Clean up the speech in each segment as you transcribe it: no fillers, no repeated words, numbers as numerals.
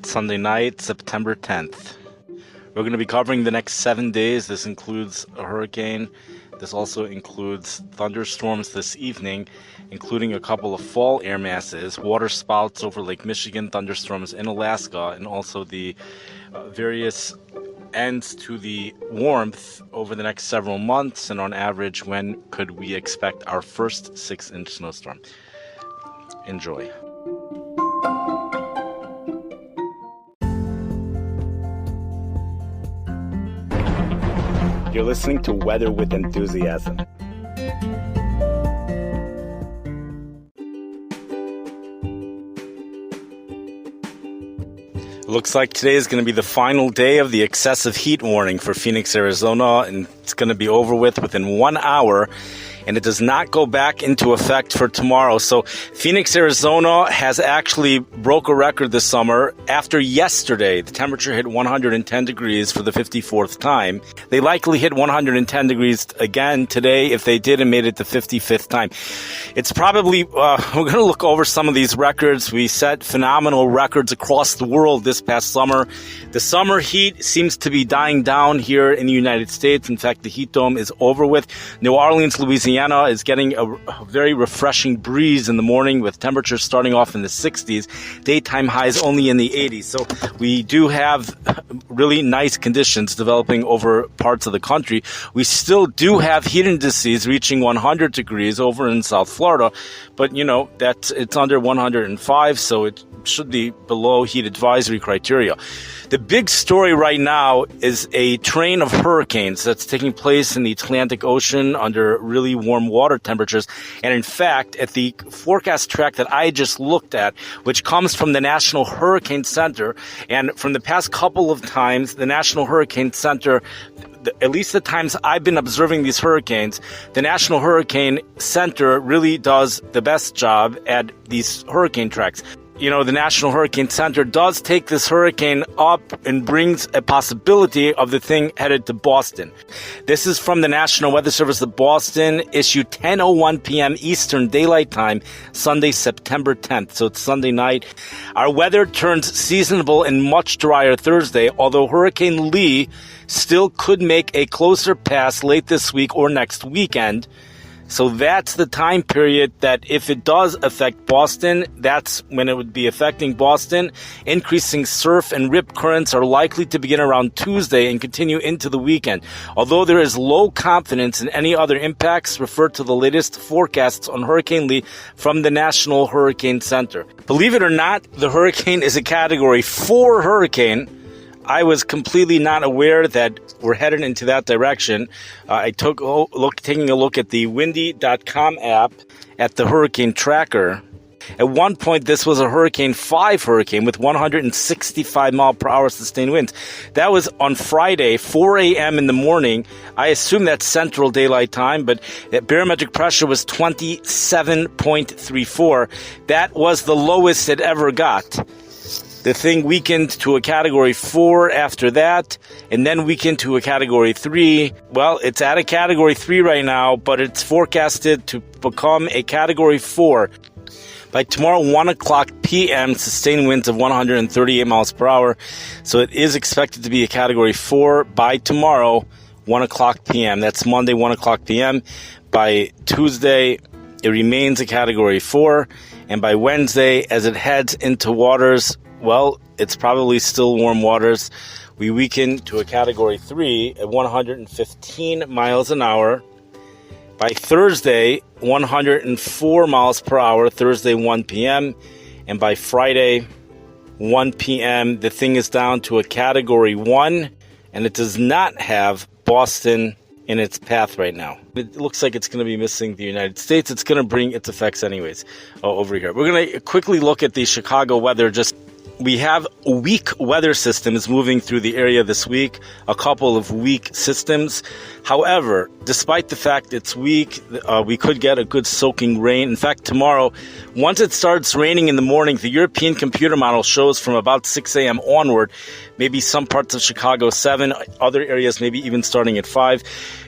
Sunday night, September 10th. We're going to be covering the next 7 days. This includes a hurricane. This also includes thunderstorms this evening, including a couple of fall air masses, water spouts over Lake Michigan, thunderstorms in Alaska, and also the various ends to the warmth over the next several months. And on average, when could we expect our first 6-inch snowstorm? Enjoy. You're listening to Weather with Enthusiasm. Looks like today is going to be the final day of the excessive heat warning for Phoenix, Arizona, and it's going to be over with within 1 hour, and it does not go back into effect for tomorrow. So Phoenix, Arizona has actually broke a record this summer. After yesterday, the temperature hit 110 degrees for the 54th time. They likely hit 110 degrees again today if they did and made it the 55th time. It's probably, we're going to look over some of these records. We set phenomenal records across the world this past summer. The summer heat seems to be dying down here in the United States. In fact, the heat dome is over with. New Orleans, Louisiana is getting a very refreshing breeze in the morning with temperatures starting off in the 60s, daytime highs only in the 80s. So we do have really nice conditions developing over parts of the country. We still do have heat indices reaching 100 degrees over in South Florida, but you know, it's under 105, so it should be below heat advisory criteria. The big story right now is a train of hurricanes that's taking place in the Atlantic Ocean under really warm water temperatures. And in fact, at the forecast track that I just looked at, which comes from the National Hurricane Center, and from the past couple of times, the National Hurricane Center, at least the times I've been observing these hurricanes, the National Hurricane Center really does the best job at these hurricane tracks. You know, the National Hurricane Center does take this hurricane up and brings a possibility of the thing headed to Boston. This is from the National Weather Service of Boston, issued 10:01 p.m. Eastern Daylight Time, Sunday, September 10th. So it's Sunday night. Our weather turns seasonable and much drier Thursday, although Hurricane Lee still could make a closer pass late this week or next weekend. So that's the time period that if it does affect Boston, that's when it would be affecting Boston. Increasing surf and rip currents are likely to begin around Tuesday and continue into the weekend. Although there is low confidence in any other impacts, refer to the latest forecasts on Hurricane Lee from the National Hurricane Center. Believe it or not, the hurricane is a Category 4 hurricane. I was completely not aware that we're headed into that direction. I taking a look at the windy.com app at the hurricane tracker. At one point, this was a Hurricane 5 hurricane with 165 mile per hour sustained winds. That was on Friday, 4 a.m. in the morning. I assume that's Central Daylight Time, but that barometric pressure was 27.34. That was the lowest it ever got. The thing weakened to a Category 4 after that, and then weakened to a Category 3. Well, it's at a Category 3 right now, but it's forecasted to become a Category 4. By tomorrow, 1 o'clock p.m., sustained winds of 138 miles per hour. So it is expected to be a Category 4 by tomorrow, 1 o'clock p.m. That's Monday, 1 o'clock p.m. By Tuesday, it remains a Category 4. And by Wednesday, as it heads into waters, well, it's probably still warm waters. We weaken to a Category 3 at 115 miles an hour. By Thursday, 104 miles per hour, Thursday 1 p.m. And by Friday, 1 p.m., the thing is down to a Category 1, and it does not have Boston in its path right now. It looks like it's going to be missing the United States. It's going to bring its effects anyways over here. We're going to quickly look at the Chicago weather. We have weak weather systems moving through the area this week, a couple of weak systems. However, despite the fact it's weak, we could get a good soaking rain. In fact, tomorrow, once it starts raining in the morning, the European computer model shows from about 6 a.m. onward, maybe some parts of Chicago 7, other areas maybe even starting at 5.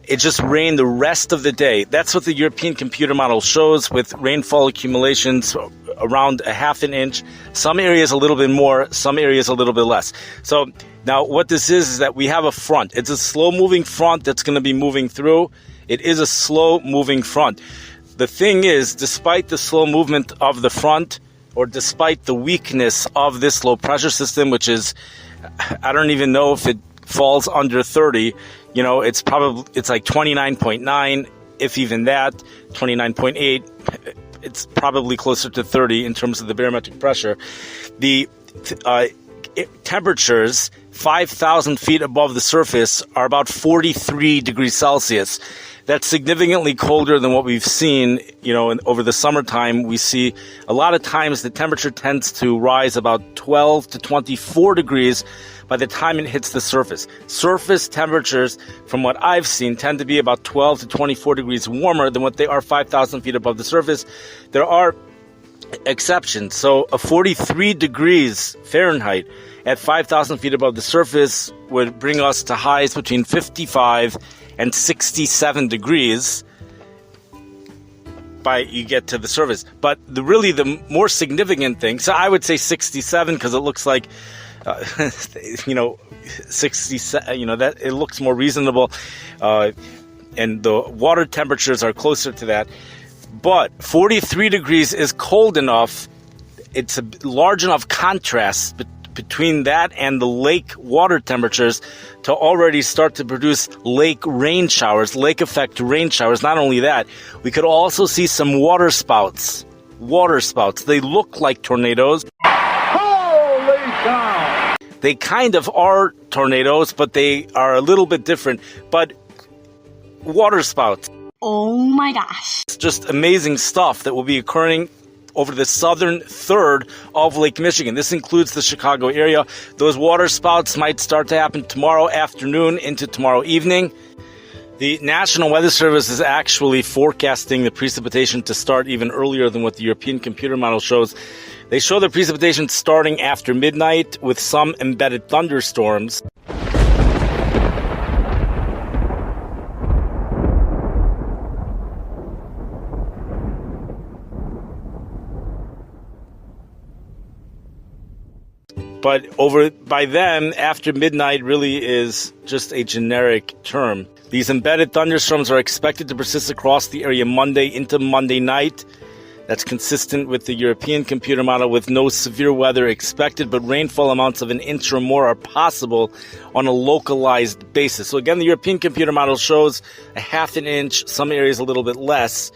It just rained the rest of the day. That's what the European computer model shows, with rainfall accumulations around a half an inch. Some areas a little bit more, some areas a little bit less. So now what this is that we have a front. It's a slow-moving front that's going to be moving through. It is a slow-moving front. The thing is, despite the slow movement of the front, or despite the weakness of this low-pressure system, which is, I don't even know if it falls under 30, it's like 29.9, if even that, 29.8. It's probably closer to 30 in terms of the barometric pressure. The temperatures 5,000 feet above the surface are about 43 degrees Celsius. That's significantly colder than what we've seen, over the summertime. We see a lot of times the temperature tends to rise about 12 to 24 degrees by the time it hits the surface. Surface temperatures, from what I've seen, tend to be about 12 to 24 degrees warmer than what they are 5,000 feet above the surface. There are exceptions. So a 43 degrees Fahrenheit at 5,000 feet above the surface would bring us to highs between 55 and 67 degrees by you get to the surface. But the more significant thing, so I would say 67 because it looks like 67, that it looks more reasonable, and the water temperatures are closer to that. But 43 degrees is cold enough. It's a large enough contrast between that and the lake water temperatures to already start to produce lake rain showers, lake effect rain showers. Not only that, we could also see some water spouts. They look like tornadoes. Holy cow! They kind of are tornadoes, but they are a little bit different. But water spouts. Oh my gosh. It's just amazing stuff that will be occurring over the southern third of Lake Michigan. This includes the Chicago area. Those water spouts might start to happen tomorrow afternoon into tomorrow evening. The National Weather Service is actually forecasting the precipitation to start even earlier than what the European computer model shows. They show the precipitation starting after midnight with some embedded thunderstorms. But by then, after midnight really is just a generic term. These embedded thunderstorms are expected to persist across the area Monday into Monday night. That's consistent with the European computer model, with no severe weather expected, but rainfall amounts of an inch or more are possible on a localized basis. So again, the European computer model shows a half an inch, some areas a little bit less.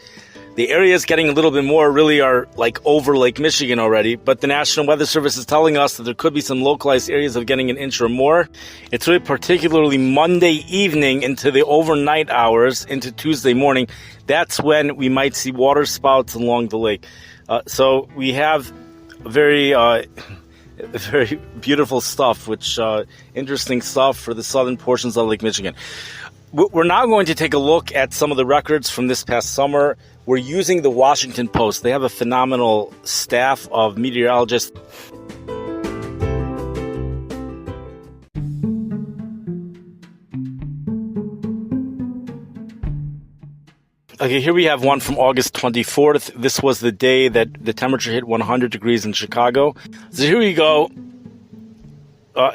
The areas getting a little bit more really are like over Lake Michigan already, but the National Weather Service is telling us that there could be some localized areas of getting an inch or more. It's really particularly Monday evening into the overnight hours into Tuesday morning. That's when we might see water spouts along the lake. So we have very beautiful stuff, interesting stuff for the southern portions of Lake Michigan. We're now going to take a look at some of the records from this past summer. We're using the Washington Post. They have a phenomenal staff of meteorologists. Okay, here we have one from August 24th. This was the day that the temperature hit 100 degrees in Chicago. So here we go.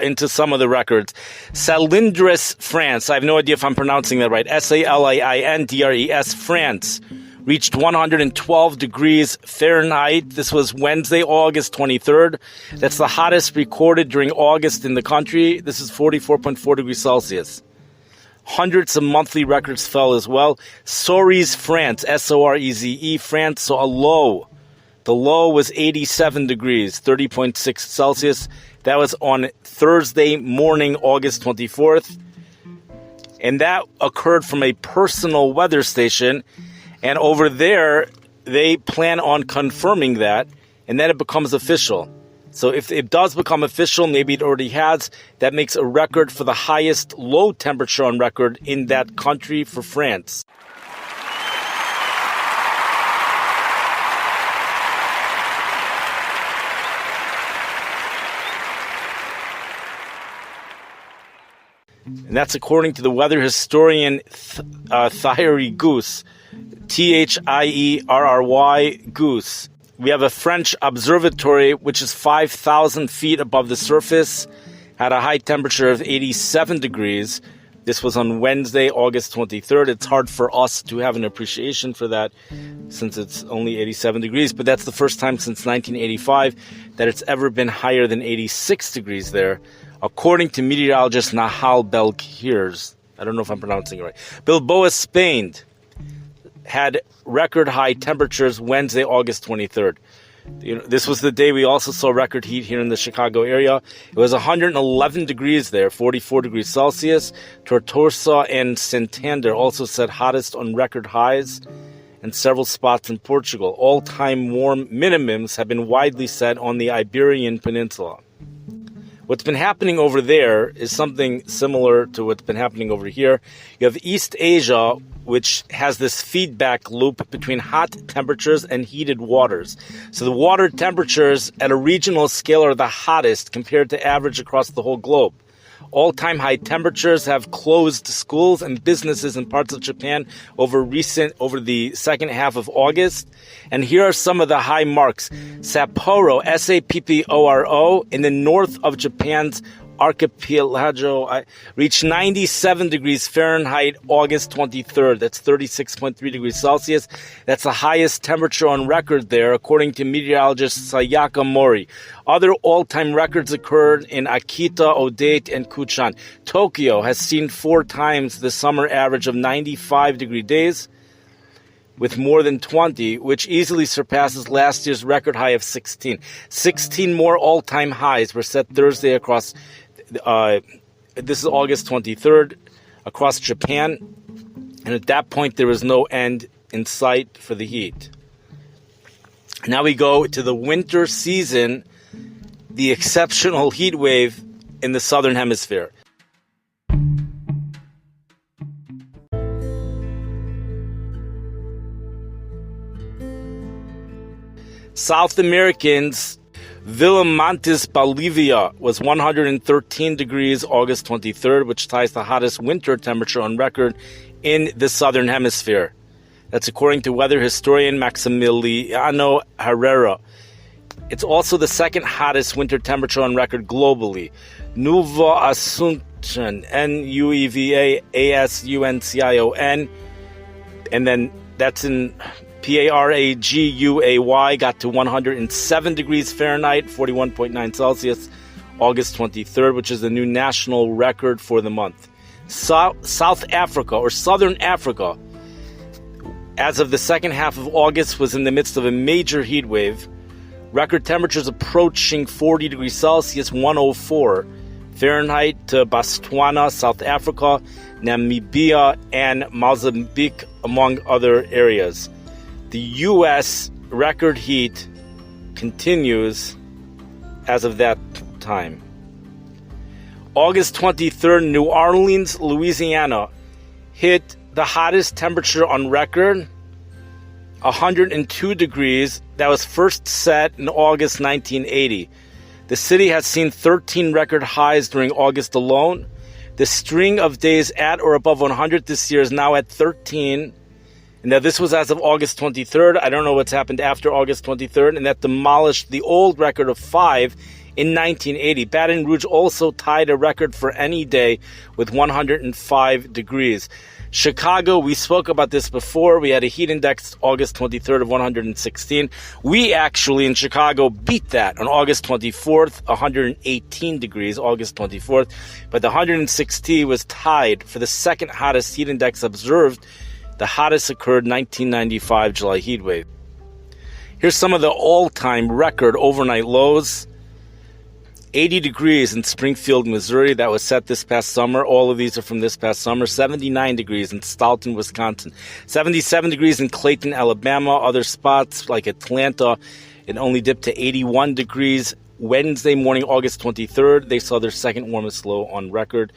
Into some of the records. Salindres, France. I have no idea if I'm pronouncing that right. Salaindres, France. Reached 112 degrees Fahrenheit. This was Wednesday, August 23rd. That's the hottest recorded during August in the country. This is 44.4 degrees Celsius. Hundreds of monthly records fell as well. Soreze, France. Soreze, France. So a low. The low was 87 degrees, 30.6 Celsius. That was on Thursday morning, August 24th. And that occurred from a personal weather station. And over there, they plan on confirming that. And then it becomes official. So if it does become official, maybe it already has, that makes a record for the highest low temperature on record in that country for France. And that's according to the weather historian Thierry Goose, Thierry Goose. We have a French observatory, which is 5,000 feet above the surface, had a high temperature of 87 degrees. This was on Wednesday, August 23rd. It's hard for us to have an appreciation for that since it's only 87 degrees, but that's the first time since 1985 that it's ever been higher than 86 degrees there, according to meteorologist Nahal Belkirs. I don't know if I'm pronouncing it right. Bilbao, Spain, had record high temperatures Wednesday, August 23rd. This was the day we also saw record heat here in the Chicago area. It was 111 degrees there, 44 degrees Celsius. Tortosa and Santander also set hottest on record highs, and several spots in Portugal. All-time warm minimums have been widely set on the Iberian Peninsula. What's been happening over there is something similar to what's been happening over here. You have East Asia, which has this feedback loop between hot temperatures and heated waters. So the water temperatures at a regional scale are the hottest compared to average across the whole globe. All-time high temperatures have closed schools and businesses in parts of Japan over the second half of August. And here are some of the high marks. Sapporo, Sapporo, in the north of Japan's archipelago, reached 97 degrees Fahrenheit August 23rd. That's 36.3 degrees Celsius. That's the highest temperature on record there, according to meteorologist Sayaka Mori. Other all-time records occurred in Akita, Odate, and Kuchan. Tokyo has seen 4 times the summer average of 95-degree days, with more than 20, which easily surpasses last year's record high of 16. 16 more all-time highs were set Thursday across, this is August 23rd, across Japan. And at that point, there was no end in sight for the heat. Now we go to the winter season, the exceptional heat wave in the southern hemisphere. South Americans, Villamontes, Bolivia, was 113 degrees August 23rd, which ties the hottest winter temperature on record in the southern hemisphere. That's according to weather historian Maximiliano Herrera. It's also the second hottest winter temperature on record globally. Nueva Asunción, Nueva-Asunción, and then that's in Paraguay, got to 107 degrees Fahrenheit, 41.9 Celsius, August 23rd, which is the new national record for the month. South Africa, or Southern Africa, as of the second half of August, was in the midst of a major heat wave. Record temperatures approaching 40 degrees Celsius, 104 Fahrenheit, to Botswana, South Africa, Namibia, and Mozambique, among other areas. The U.S. record heat continues as of that time. August 23rd, New Orleans, Louisiana, hit the hottest temperature on record, 102 degrees. That was first set in August 1980. The city has seen 13 record highs during August alone. The string of days at or above 100 this year is now at 13. Now, this was as of August 23rd. I don't know what's happened after August 23rd, and that demolished the old record of 5 in 1980. Baton Rouge also tied a record for any day with 105 degrees. Chicago, we spoke about this before. We had a heat index August 23rd of 116. We actually in Chicago beat that on August 24th, 118 degrees, August 24th. But the 116 was tied for the second hottest heat index observed. The hottest occurred 1995 July heat wave. Here's some of the all-time record overnight lows. 80 degrees in Springfield, Missouri. That was set this past summer. All of these are from this past summer. 79 degrees in Stoughton, Wisconsin. 77 degrees in Clayton, Alabama. Other spots like Atlanta, it only dipped to 81 degrees. Wednesday morning, August 23rd, they saw their second warmest low on record.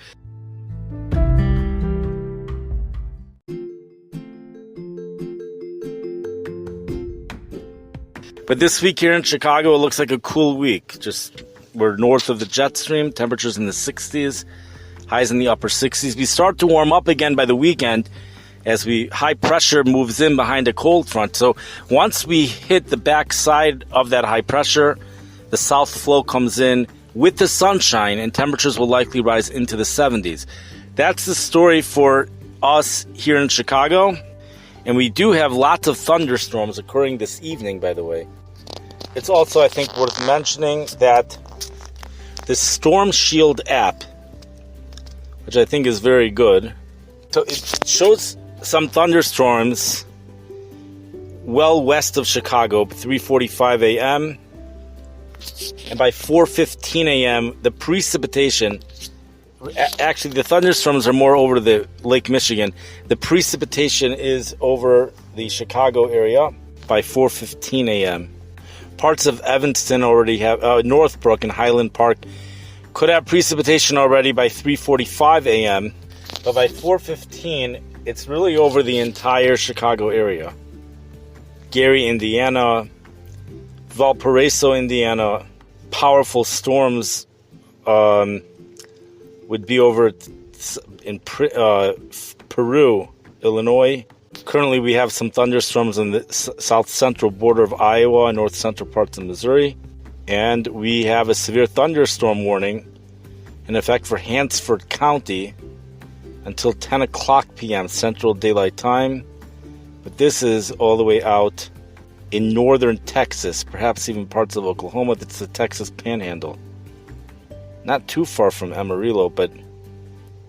But this week here in Chicago, it looks like a cool week. We're north of the jet stream, temperatures in the 60s, highs in the upper 60s. We start to warm up again by the weekend, as high pressure moves in behind a cold front. So once we hit the backside of that high pressure, the south flow comes in with the sunshine, and temperatures will likely rise into the 70s. That's the story for us here in Chicago. And we do have lots of thunderstorms occurring this evening, by the way. It's also, I think, worth mentioning that the Storm Shield app, which I think is very good, so it shows some thunderstorms well west of Chicago, 3:45 a.m. And by 4:15 a.m., the precipitation, actually the thunderstorms are more over the Lake Michigan. The precipitation is over the Chicago area by 4:15 a.m. Parts of Evanston already have, Northbrook and Highland Park could have precipitation already by 3:45 a.m. But by 4:15, it's really over the entire Chicago area. Gary, Indiana, Valparaiso, Indiana, powerful storms would be over in Peru, Illinois. Currently, we have some thunderstorms on the south central border of Iowa and north central parts of Missouri. And we have a severe thunderstorm warning in effect for Hansford County until 10 o'clock p.m. Central Daylight Time. But this is all the way out in northern Texas, perhaps even parts of Oklahoma. That's the Texas Panhandle. Not too far from Amarillo, but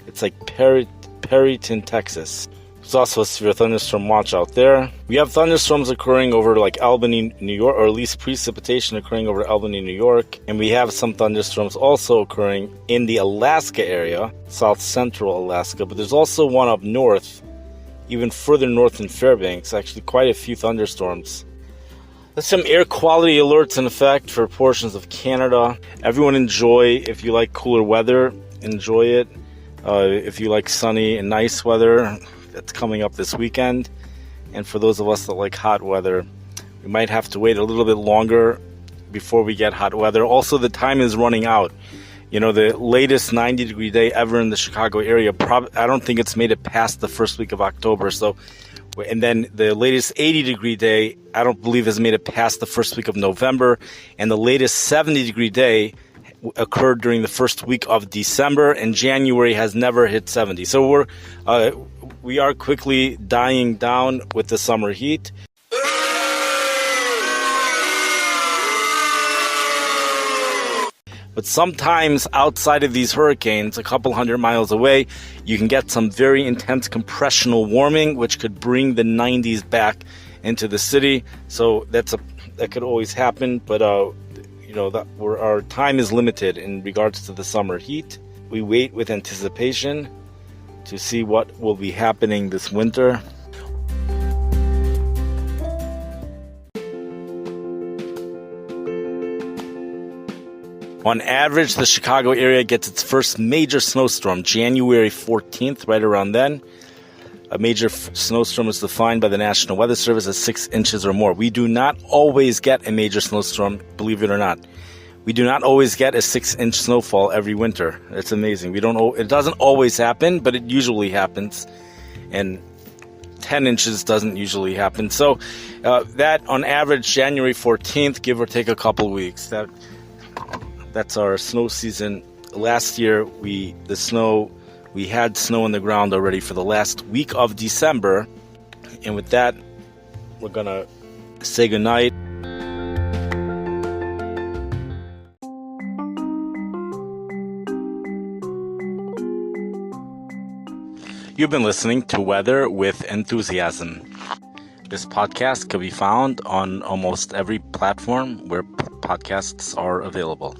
it's like Perryton, Texas. There's also a severe thunderstorm watch out there. We have thunderstorms occurring over like Albany, New York, or at least precipitation occurring over Albany, New York. And we have some thunderstorms also occurring in the Alaska area, south central Alaska. But there's also one up north, even further north in Fairbanks. Actually, quite a few thunderstorms. There's some air quality alerts in effect for portions of Canada. Everyone enjoy, if you like cooler weather, enjoy it. If you like sunny and nice weather, that's coming up this weekend. And for those of us that like hot weather, we might have to wait a little bit longer before we get hot weather. Also, the time is running out. You know, the latest 90-degree day ever in the Chicago area, I don't think it's made it past the first week of October. So, and then the latest 80-degree day, I don't believe has made it past the first week of November. And the latest 70-degree day occurred during the first week of December, and January has never hit 70. So we are quickly dying down with the summer heat. But sometimes outside of these hurricanes, a couple hundred miles away, you can get some very intense compressional warming, which could bring the 90s back into the city. So that could always happen, but our time is limited in regards to the summer heat. We wait with anticipation to see what will be happening this winter. On average, the Chicago area gets its first major snowstorm January 14th, right around then. A major snowstorm is defined by the National Weather Service as 6 inches or more. We do not always get a major snowstorm, believe it or not. We do not always get a 6-inch snowfall every winter. It's amazing. It doesn't always happen, but it usually happens. And 10 inches doesn't usually happen. So that on average, January 14th, give or take a couple weeks. That's our snow season. Last year, we had snow on the ground already for the last week of December. And with that, we're going to say goodnight. You've been listening to Weather with Enthusiasm. This podcast can be found on almost every platform where podcasts are available.